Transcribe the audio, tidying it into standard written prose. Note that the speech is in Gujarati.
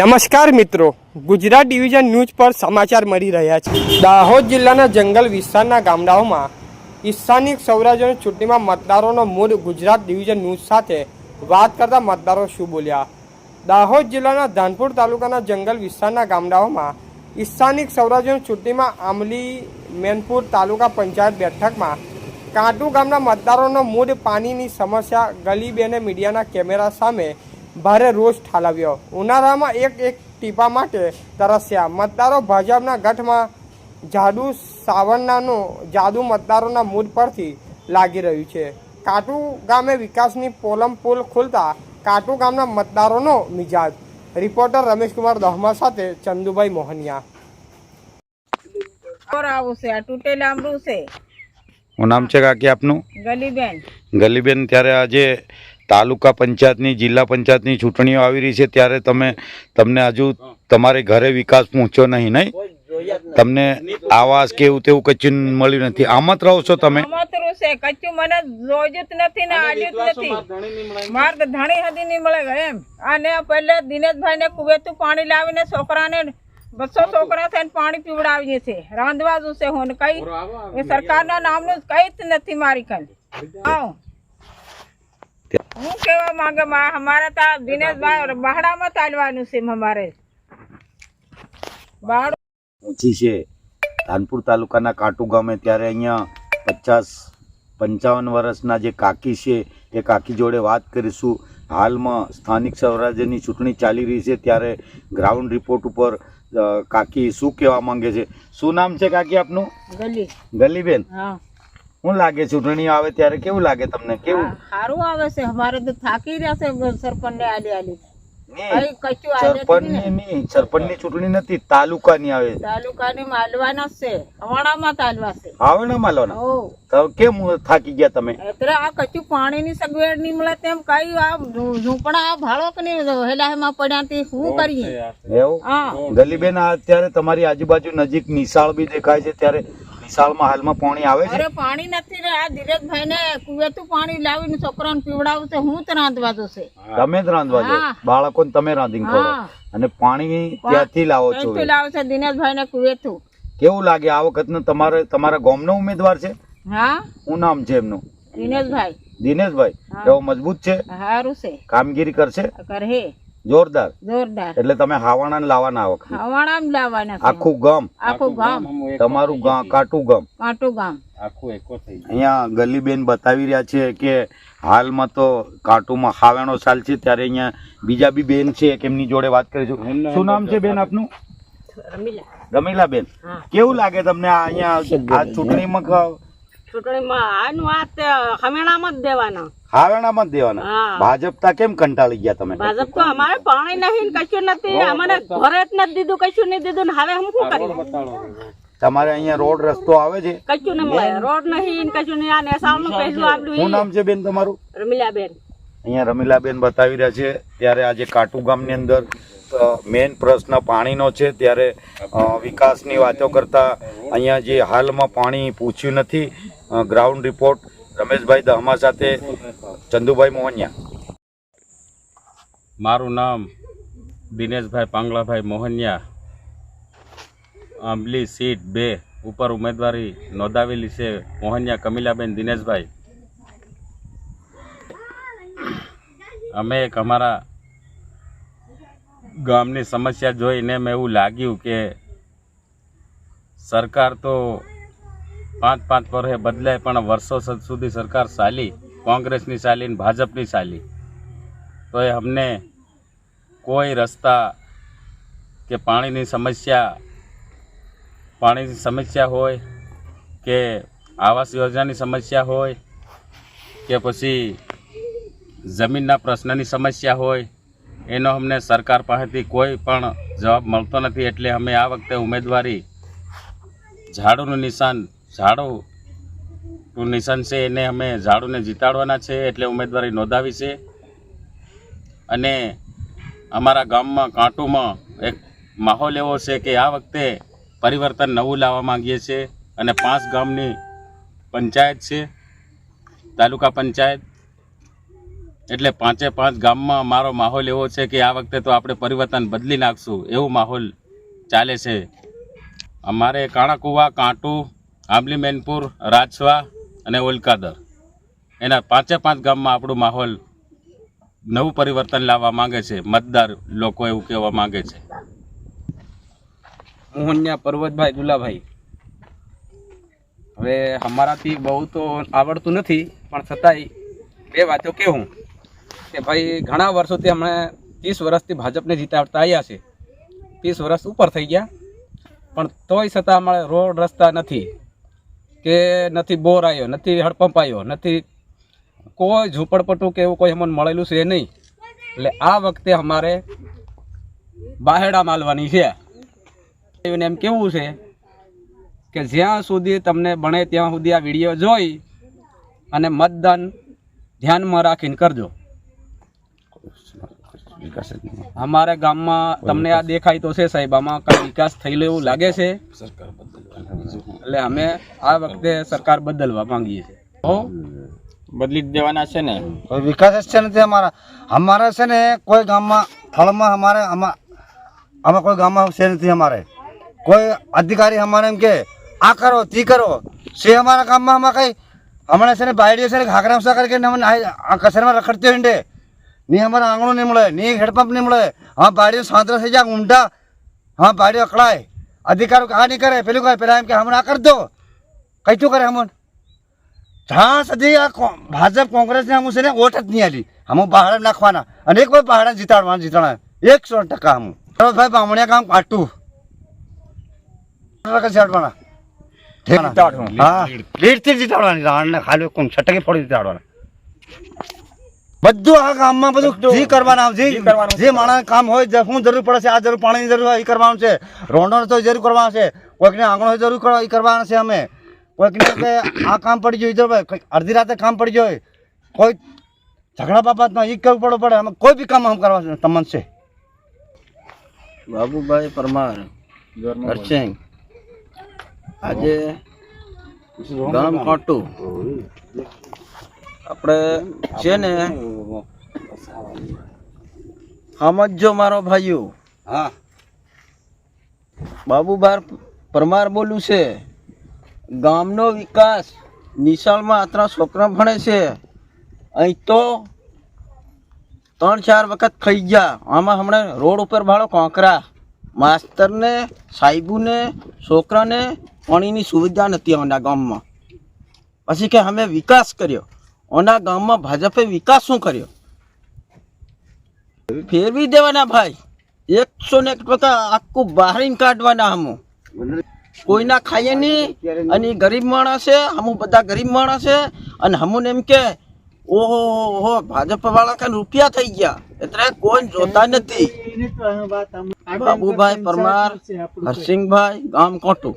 નમસ્કાર મિત્રો, ગુજરાત ડિવિઝન ન્યૂઝ પર સમાચાર મળી રહ્યા છે। દાહોદ જિલ્લાના જંગલ વિસ્તારના ગામડાઓમાં ઈશાનિક સૌરાજ્યની ચૂંટણીમાં મતદારોનો મૂડ ગુજરાત ડિવિઝન ન્યૂઝ સાથે વાત કરતા મતદારો શું બોલ્યા। દાહોદ જિલ્લાના ધાનપુર તાલુકાના જંગલ વિસ્તારના ગામડાઓમાં ઈશાનિક સૌરાજ્યની ચૂંટણીમાં આંબલી મેનપુર તાલુકા પંચાયત બેઠકમાં કાંટુ ગામના મતદારોનો મૂડ પાણીની સમસ્યા ગલીબેને મીડિયાના કેમેરા સામે ભારે રોષ ઠાલવ્યો। ઉનાળામાં એક ટીપા માટે તરસ્યા મતદારો ભાજપના ગઢમાં જાદુ સાવરનાનું જાદુ મતદારોના મૂડ પરથી લાગી રહ્યું છે। કાંટુ ગામે વિકાસની પોલમ પુલ ખુલતા કાંટુ ગામના મતદારોનો મિજાજ। રિપોર્ટર રમેશકુમાર દહમા સાથે ચંદુભાઈ મોહનિયા। શું નામ છે કાકી આપનું? ગલીબેન। ગલીબેન, ત્યારે આજે તાલુકા પંચાયતની જિલ્લા પંચાયતની ચૂંટણીઓ આવી રહી છે, ત્યારે તમને હજુ તમારે ઘરે વિકાસ પહોંચ્યો નહીં? તમને આવાસ કે એવું તેવું કચ્છું મળ્યું નથી? આમત રહો છો તમે? કચ્છું મને જોયું જ નથી ને આલ્યું જ નથી। માર તો ધણી હદી નહીં મળે એમ। અને પહેલે દિનેશભાઈ ને કુવેતું પાણી લાવીને છોકરાને 200 છોકરા થઈને પાણી પીવડાવીએ છે, રાંધવા જોશે હું કઈ એ સરકારના નામનું કઈ જ નથી મારી કઈ। હું કેવા માંગે અમારે તો દિનેશભાઈ બહાડામાં ચાલવાનું છે। અમારે ઊંચી છે ધાનપુર તાલુકાના કાંટુ ગામે, ત્યારે અહીંયા 50-55 વર્ષના જે કાકી છે એ કાકી જોડે વાત કરીશું। હાલમાં સ્થાનિક સ્વરાજ્યની ચૂંટણી ચાલી રહી છે, ત્યારે ગ્રાઉન્ડ રિપોર્ટ ઉપર કાકી શું કહેવા માંગે છે? શું નામ છે કાકી આપનું? ગલીબેન, શું લાગે ચૂંટણી આવે ત્યારે કેવું લાગે તમને? કેવું સારું આવે છે? અમારે તો થાકી રહ્યા છે સરપંચ ને આલી સરપંચની ચૂંટણી નથી, તાલુકાની આવે। તાલુકાની માલવાના છે, હવાણામાં તાલવા છે, હવાણા માલવાના। તો કેમ થાકી ગયા તમે? એટલે આ કચ્છું પાણીની સગવડ નહીં મળે તેમ કઈ આ ઝૂંપડા ભાડો કે નહીં હેલામાં પડ્યા શું કરીએ એવું? ગલીબેન, અત્યારે તમારી આજુબાજુ નજીક નિશાળ બી દેખાય છે, ત્યારે નિશાળમાં હાલમાં પાણી આવે છે? અરે પાણી નથી રે, આ ધીરજભાઈ ને કુવેતું પાણી લાવીને છોકરાને પીવડાવું છે, હું જ રાંધવા દો છે। તમે જ રાંધવા દો? બાળકોને તમે રાંધીને ખવડાવો અને પાણી ત્યાંથી લાવો છો? લાવે છે દિનેશભાઈ ને કુવેતું। કેવું લાગે આ વખત તમારા ગામનો ઉમેદવાર છે? હા। શું નામ છે એમનું? દિનેશભાઈ। દિનેશભાઈ કેવો મજબૂત છે? સારું છે, કામગીરી કરશે? કરે જોરદાર। એટલે તમે હાવાણા લાવવાના? હવાણા લાવવાના આખું ગામ? તમારું ગામ કાંટુ ગામ? કાંટુ ગામ આખું એકો થઈ ગયું। અહીંયા ગલીબેન બતાવી રહ્યા છે કે હાલમાં તો કાંટુમાં હાવેણો ચાલ છે, ત્યારે અહીંયા બીજા બી બેન છે, એમની જોડે વાત કરીશું। શું નામ છે બેન આપનું? રમીલા બેન, કેવું લાગે તમને અહીંયા આ ચૂંટણીમાં હવેણામાં જ દેવાના? હાવેણામાં જ દેવાના? ભાજપતા કેમ કંટાળી ગયા તમે? ભાજપ તો અમારે પાણી નહીં, કશું નથી, અમને ઘરે જ નથી દીધું, કશું નહીં દીધું ને હવે હું શું કરીએ? તમારે અહીંયા રોડ રસ્તો આવે છે? કશું નહીં મળે, રોડ નહીં કશું નહીં। આ નેસાળનું પહેલું આવેલું। શું નામ છે બેન તમારું? રમીલાબેન। અહીંયા રમીલાબેન બતાવી રહ્યા છે, ત્યારે આજે કાંટુ ગામની અંદર મેઇન પ્રશ્ન પાણીનો છે, ત્યારે વિકાસની વાતો કરતા અહીંયા જે હાલમાં પાણી પૂછ્યું નથી। ગ્રાઉન્ડ રિપોર્ટ રમેશભાઈ દહમા સાથે ચંદુભાઈ મોહનિયા। મારું નામ દિનેશભાઈ પાંગલાભાઈ મોહનિયા। આંબલી સીટ 2 ઉપર ઉમેદવારી નોંધાવેલી છે, મોહનિયા કમિલાબેન દિનેશભાઈ। અમે એક અમારા ગામની સમસ્યા જોઈને મેં એવું લાગ્યું કે સરકાર તો 5-5 વર્ષે બદલાય, પણ વર્ષો સુધી સરકાર ચાલી, કોંગ્રેસની ચાલી ને ભાજપની ચાલી, તો એ અમને કોઈ રસ્તા કે પાણીની સમસ્યા હોય કે આવાસ યોજનાની સમસ્યા હોય કે પછી જમીનના પ્રશ્નની સમસ્યા હોય, એનો અમને સરકાર પાસેથી કોઈ પણ જવાબ મળતો નથી। એટલે અમે આ વખતે ઉમેદવારી ઝાડુનું નિશાન છે, એને અમે ઝાડુને જીતાડવાના છે, એટલે ઉમેદવારી નોંધાવી છે। અને અમારા ગામમાં કાંટુમાં એક માહોલ એવો છે કે આ વખતે પરિવર્તન નવું લાવવા માંગીએ છીએ, અને 5 ગામની પંચાયત છે, તાલુકા પંચાયત, એટલે 5 ગામમાં મારો માહોલ એવો છે કે આ વખતે તો આપણે પરિવર્તન બદલી નાખશું એવું માહોલ ચાલે છે. અમારે કાણાકુવા, કાંટુ, આંબલી મેનપુર, રાજસવા અને ઓલકાદર એના 5 ગામમાં આપણું માહોલ નવું પરિવર્તન લાવવા માંગે છે. મતદાર લોકો એવું કહેવા માંગે છે. મોહનિયા પર્વતભાઈ દુલાભાઈ. હવે અમારાથી બહુ તો આવડતું નથી, પણ છતાંય 2 વાતો કહેવું કે ભાઈ ઘણા વર્ષોથી અમે 30 વર્ષથી ભાજપને જીતાડતા આવ્યા છે. 30 વર્ષ ઉપર થઈ ગયા, પણ તોય છતાં અમારે રોડ રસ્તા નથી, કે નથી બોર આવ્યો, નથી હડપંપ આવ્યો, નથી કોઈ ઝૂંપડપટ્ટું કે એવું કોઈ અમને મળેલું છે નહીં. એટલે આ વખતે અમારે બાહેડા માલવાની છે. એને એમ કેવું છે કે જ્યાં સુધી તમને બને ત્યાં સુધી આ વિડીયો જોઈ અને મતદાન ધ્યાનમાં રાખીને કરજો. અમારા ગામમાં તમને આ દેખાય તો છે સાહેબ, આમાં કઈ વિકાસ થયેલો એવું લાગે છે. એટલે અમે આ વખતે સરકાર બદલવા માંગીએ છીએ. બદલી જ દેવાના છે ને. કોઈ વિકાસ જ છે નથી અમારે છે ને કોઈ ગામમાં સ્થળમાં અમે કોઈ ગામમાં છે નથી. અમારે કોઈ અધિકારી અમારે એમ કે આ કરો તે કરો છે. અમારા ગામમાં આમાં કઈ હમણાં છે ને બાયડીઓ છે ને ઘાઘરા ઉસા કરીને કચરામાં રખડતી હિંડે નહીં. અમારે આંગણું નહીં મળે, નહીં હેડપંપ નહીં મળે. હા બાયડીઓ સાંતરા થઈ જાય ઊંડા, હા બાયડીઓ અકળાય. અધિકારો આ નહીં કરે, પેલું કરે, પેલા એમ કે હમણાં આ કરી દો, કઈ શું કરે હમણાં. જ્યાં સુધી આ ભાજપ કોંગ્રેસને અમુક છે ને વોટ જ નહીં આલી. અમુક પહાડ નાખવાના અને એક કોઈ પહાડ જીતાડવાના 100% અમુક. ભાઈ બામણિયા કામ કાઢતું જીતાડવાના. હા લીડથી જીતાડવાની. રાણને ખાલી કોણ છટકી ફોડી જીતાડવાના. બધું આ ગામમાં બધું જે કરવાના જે માણસ કામ હોય, શું જરૂર પડે છે, આ જરૂર પાણીની જરૂર હોય એ કરવાનું છે. રોડનો તો જરૂર કરવાનો છે, કોઈકને આંગણો જરૂર એ કરવાના છે. અમે કોઈકને કે આ કામ પડી ગયું, અડધી રાતે કામ પડી જાય, કોઈ ઝઘડા બાબતમાં એ કરવું પડે. અમે કોઈ બી કામ આમ કરવા તમને છે. બાબુભાઈ પરમાર હરસિંગ. આજે ગામ કાંટુ આપણે છે ને સમજો મારો ભાઈઓ. હા બાબુભાઈ પરમાર બોલું છે. ગામનો વિકાસ નિશાળમાં 3 છોકરા ભણે છે. અહીં તો 3-4 વખત ખાઈ ગયા. આમાં હમણાં રોડ ઉપર ભાડો કોંકરા. માસ્તરને, સાહેબુને, છોકરાને પાણીની સુવિધા નથી અમારા ગામમાં. પછી કે અમે વિકાસ કર્યો. ઓના ગામમાં ભાજપે વિકાસ શું કર્યો? ફેરવી દેવાના ભાઈ. 101% આખું બહારીને કાઢવાના. હમું કોઈના ખાઈએ નહીં. અને ગરીબ માણસ છે, હમું બધા ગરીબ માણસ છે. અને હમું એમ કે ઓહો ભાજપ વાળા કાંઈ રૂપિયા થઈ ગયા, એટલે કોઈ જોતા નથી. બાબુભાઈ પરમાર હરસિંગભાઈ, ગામ કાંટુ.